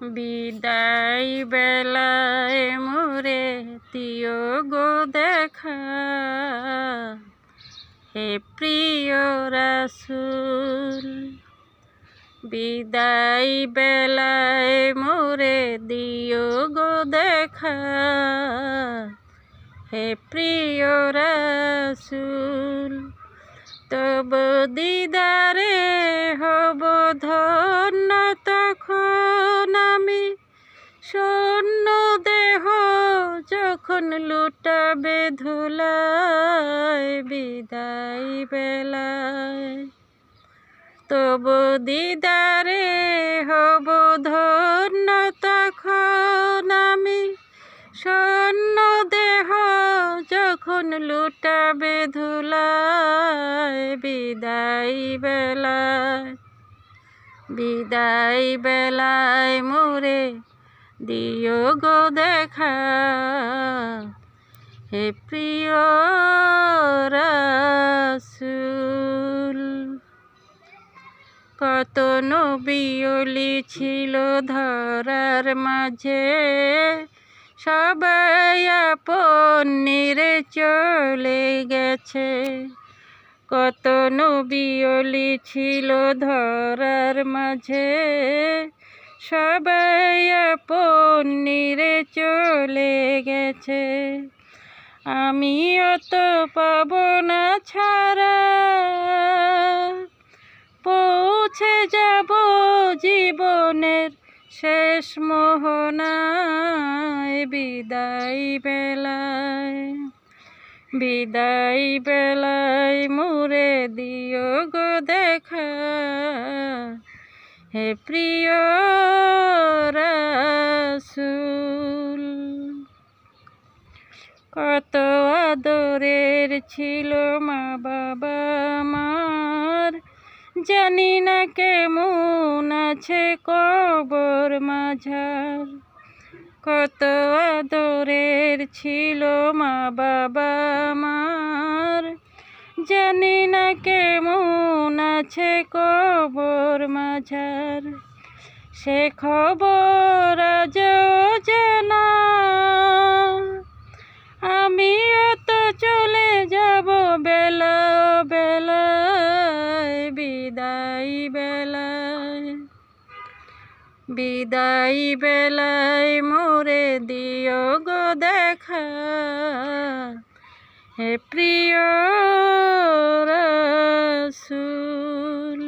বিদায় বেলায় মোরে দিও গো দেখা, হে প্রিয় রাসূল। বিদায় বেলায় মোরে দিও গো দেখা, হে প্রিয় রাসূল। তব দিদারে হব ধন্য, তখন আমি শূন্য দেহ যখন লুটাবে ধুলায়। বিদায় বেলায় তব দিদারে হব ধন্য, তখন আমি শূন্য দেহ যখন লুটাবে ধুলায়। বিদায় বেলায়, বিদায় বেলায় মোরে দিও গো দেখা, হে প্রিয় রাসূল। কত নবী ওলি ছিল ধরার মাঝে, সবাই আপন নিরে চলে গেছে। কত নবী ওলি ছিল ধরার মাঝে, সবাই আপন নিরে চলে গেছে। আমিও তো পাব না ছাড়া, পৌঁছে যাব জীবনের শেষ মোহনায়। বিদায় বেলায়, বিদায় বেলায় মোরে দিও গো দেখা, হে প্রিয় রাসূল। কত আদরের ছিল মা বাবা আমার, জানি না কেমন আছে কবর মাঝার। কত আদরের ছিল মা বাবা আমার, জানি না কেমন আছে কবর মাঝার। সে খবর আজও জানা, আমিও তো চলে যাব বেলা বেলায়। বিদায় বেলায়, বিদায় বেলায় মোরে দিও গো দেখা, হে প্রিয় রাসূল।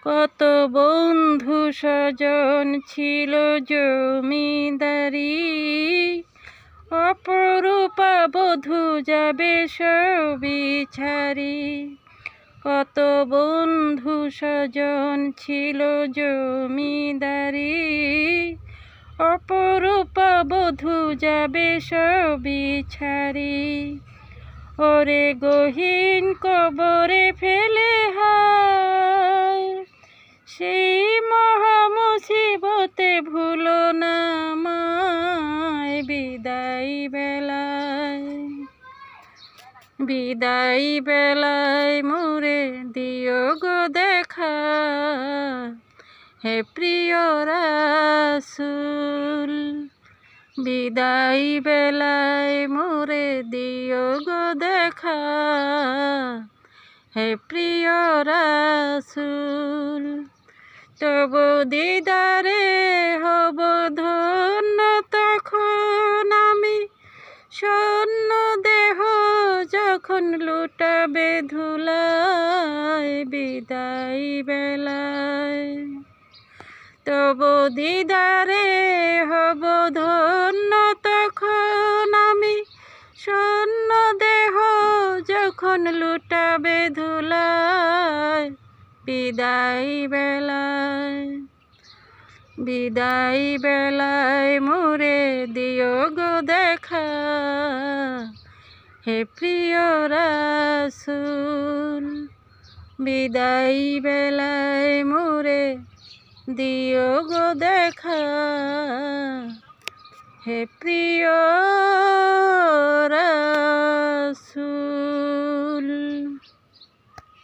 কত বন্ধু স্বজন ছিল জমিদারি, অপরূপা বধূ যাবে সবই ছাড়ি। কত বন্ধু স্বজন ছিল জমিদারি, অপরূপা বধূ যাবে সবই ছাড়ি। ওরে গহীন কবরে ফেলে হায়, সেই মহা মুসিবতে ভুলো না আমায়। বিদায় বেলায়, বিদায় বেলায় মোরে দিও গো দেখা, হে প্রিয় রাসূল। বিদায় বেলায় মোরে দিও গো দেখা, হে প্রিয় রাসূল। তব দিদারে হব ধন্য, তখন আমি শূন্য দেহ যখন লুটাবে ধুলায়। বিদায় বেলায় তব দিদারে হব ধন্য, তখন আমি শূন্য দেহ যখন লুটাবে ধুলায়। বিদায় বেলায়, বিদায় বেলায় মোরে দিও গো দেখা, হে প্রিয় রাসূল। বিদায় বেলায় মোরে দিও গো দেখা, হে প্রিয় রাসূল।